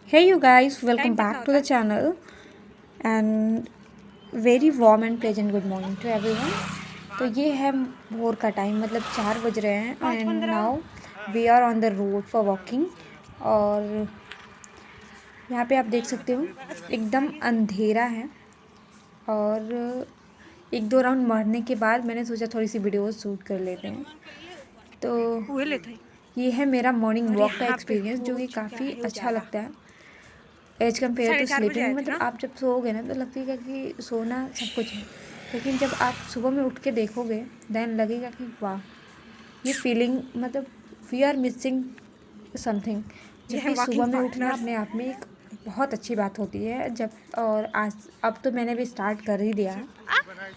Hey you guys, welcome back to the channel and very warm and pleasant good morning to everyone. तो ये है भोर का time मतलब 4 बज रहे हैं and now we are on the road for walking. और यहाँ पे आप देख सकते हो एकदम अंधेरा है। और एक दो राउंड मारने के बाद मैंने सोचा थोड़ी सी वीडियो शूट कर लेते हैं। तो ये है मेरा मॉर्निंग वॉक का एक्सपीरियंस जो कि काफ़ी अच्छा लगता है एज कम्पेयर टू स्लीपिंग। मतलब आप जब सोओगे ना तो लगेगा कि सोना सब कुछ है, लेकिन जब आप सुबह में उठ के देखोगे देन लगेगा कि वाह, ये फीलिंग मतलब वी आर मिसिंग समथिंग। जबकि सुबह में उठना अपने आप में एक बहुत अच्छी बात होती है। जब और आज अब तो मैंने भी स्टार्ट कर ही दिया है।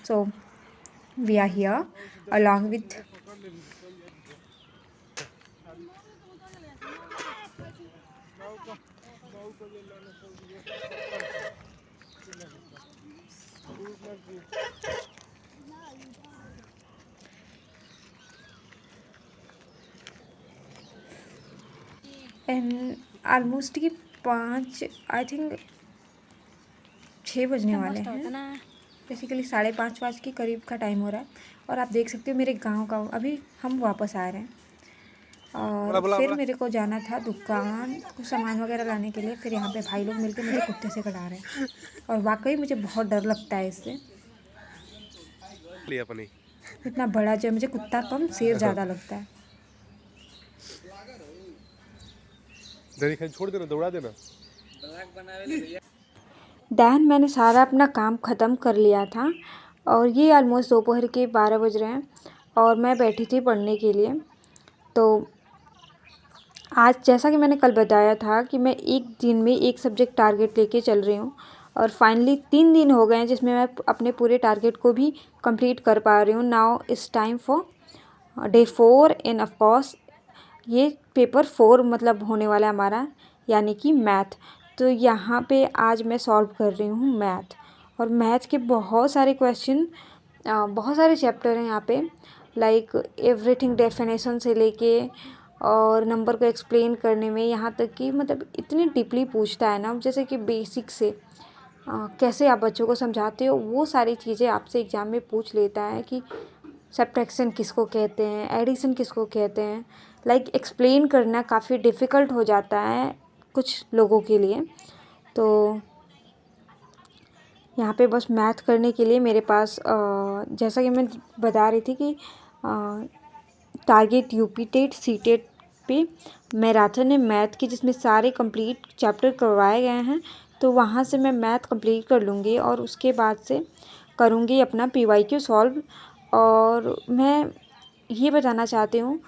So we are here along with and almost कि 5 आई थिंक 6 बजने वाले हैं। बेसिकली 5:30 के करीब का टाइम हो रहा है। और आप देख सकते हो मेरे गांव का अभी हम वापस आ रहे हैं। और फिर मेरे को जाना था दुकान कुछ सामान वगैरह लाने के लिए। फिर यहाँ पे भाई लोग मिलके मुझे कुत्ते से कटा रहे हैं और वाकई मुझे बहुत डर लगता है इससे। इतना बड़ा जो मुझे कुत्ता कम शेर ज़्यादा लगता है। छोड़ देना, दौड़ा देना। दैन मैंने सारा अपना काम ख़त्म कर लिया था और ये ऑलमोस्ट दोपहर के 12 बज रहे हैं और मैं बैठी थी पढ़ने के लिए। तो आज जैसा कि मैंने कल बताया था कि मैं एक दिन में एक सब्जेक्ट टारगेट लेके चल रही हूँ और फाइनली 3 दिन हो गए हैं जिसमें मैं अपने पूरे टारगेट को भी कंप्लीट कर पा रही हूँ। Now it's time for day 4 end of course ये पेपर 4 मतलब होने वाला है हमारा, यानी कि मैथ। तो यहाँ पे आज मैं सॉल्व कर रही हूँ मैथ। और मैथ के बहुत सारे क्वेश्चन, बहुत सारे चैप्टर हैं यहाँ पे, लाइक एवरीथिंग डेफिनेशन से लेके और नंबर को एक्सप्लेन करने में, यहाँ तक कि मतलब इतनी डीपली पूछता है ना, जैसे कि बेसिक से कैसे आप बच्चों को समझाते हो वो सारी चीज़ें आपसे एग्ज़ाम में पूछ लेता है कि सब्ट्रैक्शन किसको कहते हैं, एडिशन किसको कहते हैं। लाइक एक्सप्लेन करना काफ़ी डिफ़िकल्ट हो जाता है कुछ लोगों के लिए। तो यहाँ पे बस मैथ करने के लिए मेरे पास जैसा कि मैं बता रही थी कि target UP TET C TET पे मैराथन है मैथ की, जिसमें सारे कंप्लीट चैप्टर करवाए गए हैं। तो वहाँ से मैं मैथ कंप्लीट कर लूँगी और उसके बाद से करूँगी अपना पीवाईक्यू सॉल्व। और मैं ये बताना चाहती हूँ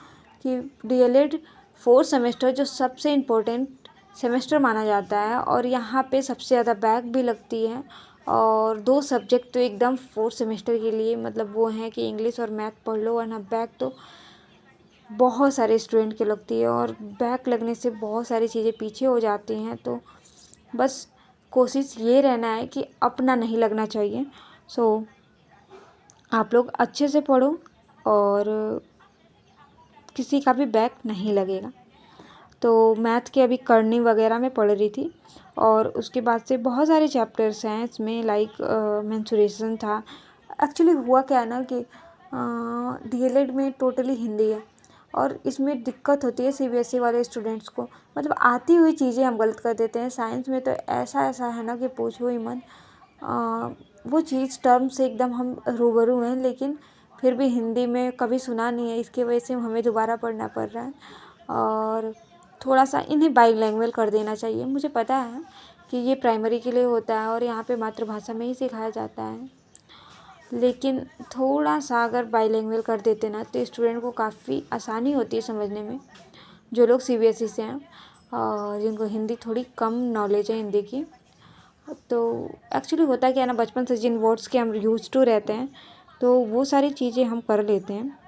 कि डीएलएड 4th सेमेस्टर जो सबसे इम्पोर्टेंट सेमेस्टर माना जाता है और यहाँ पे सबसे ज़्यादा बैक भी लगती है। और 2 सब्जेक्ट तो एकदम 4th सेमेस्टर के लिए मतलब वो हैं कि इंग्लिश और मैथ पढ़ लो, वरना बैक तो बहुत सारे स्टूडेंट की लगती है और बैक लगने से बहुत सारी चीज़ें पीछे हो जाती हैं। तो बस कोशिश ये रहना है कि अपना नहीं लगना चाहिए। सो आप लोग अच्छे से पढ़ो और किसी का भी बैक नहीं लगेगा। तो मैथ के अभी करनी वगैरह मैं पढ़ रही थी और उसके बाद से बहुत सारे चैप्टर्स हैं इसमें, लाइक मेंसुरेशन था। एक्चुअली हुआ क्या है ना कि डीएलएड में टोटली हिंदी है और इसमें दिक्कत होती है सीबीएसई वाले स्टूडेंट्स को। मतलब आती हुई चीज़ें हम गलत कर देते हैं। साइंस में तो ऐसा ऐसा है ना कि पूछो ही मत। वो चीज़ टर्म से एकदम हम रूबरू हैं, लेकिन फिर भी हिंदी में कभी सुना नहीं है, इसकी वजह से हमें दोबारा पढ़ना पड़ रहा है। और थोड़ा सा इन्हें बाईलैंग्वेज कर देना चाहिए। मुझे पता है कि ये प्राइमरी के लिए होता है और यहाँ पे मातृभाषा में ही सिखाया जाता है, लेकिन थोड़ा सा अगर बाईलैंग्वेज कर देते ना तो स्टूडेंट को काफ़ी आसानी होती है समझने में, जो लोग सीबीएसई से हैं और जिनको हिंदी थोड़ी कम नॉलेज है हिंदी की। तो एक्चुअली होता क्या है ना, बचपन से जिन वर्ड्स के हम यूज टू रहते हैं तो वो सारी चीज़ें हम कर लेते हैं।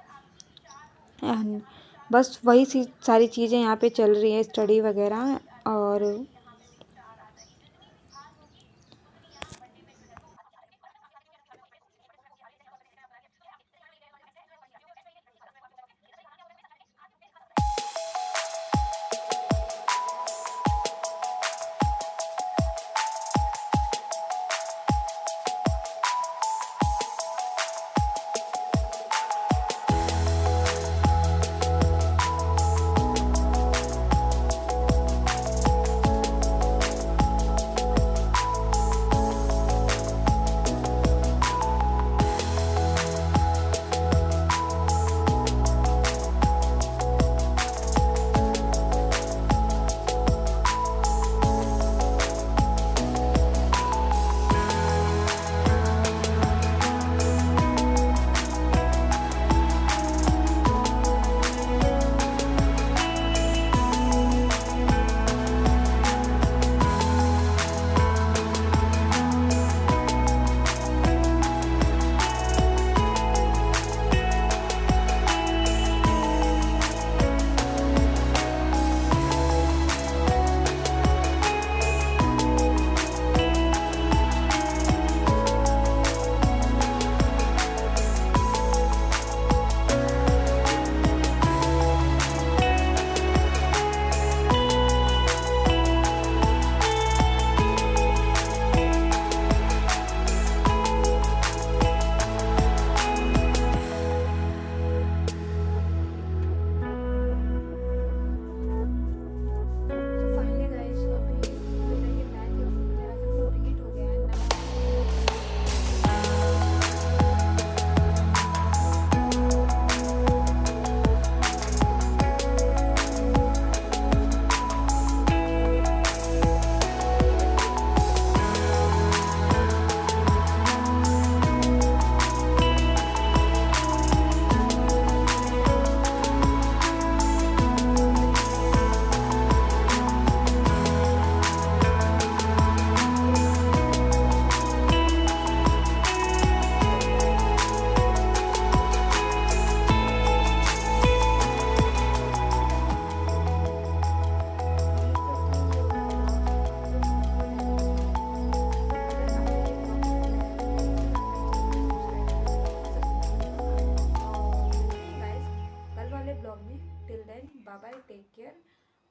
एंड बस वही सारी चीज़ें यहाँ पे चल रही है, स्टडी वगैरह। और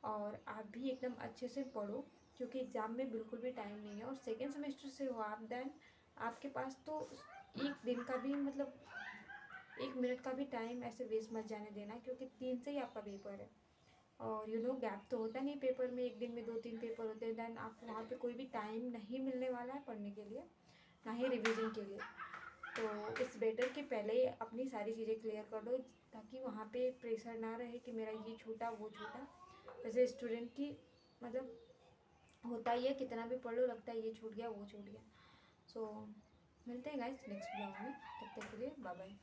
और आप भी एकदम अच्छे से पढ़ो, क्योंकि एग्ज़ाम में बिल्कुल भी टाइम नहीं है। और सेकेंड सेमेस्टर से हो आप, देन आपके पास तो एक दिन का भी मतलब 1 मिनट का भी टाइम ऐसे वेस्ट मत जाने देना, क्योंकि 3 से ही आपका पेपर है। और गैप तो होता नहीं पेपर में, एक दिन में 2-3 पेपर होते हैं। देन आपको वहाँ पे कोई भी टाइम नहीं मिलने वाला है पढ़ने के लिए, ना ही रिवीजन के लिए। तो इट्स बेटर कि पहले ही अपनी सारी चीज़ें क्लियर कर लो, ताकि वहाँ पे प्रेशर ना रहे कि मेरा ये छूटा वो छूटा। वैसे स्टूडेंट की मतलब होता ही है, कितना भी पढ़ लो लगता है ये छूट गया वो छूट गया। सो मिलते हैं गाइस नेक्स्ट ब्लॉग में, तब तक के लिए बाय बाय।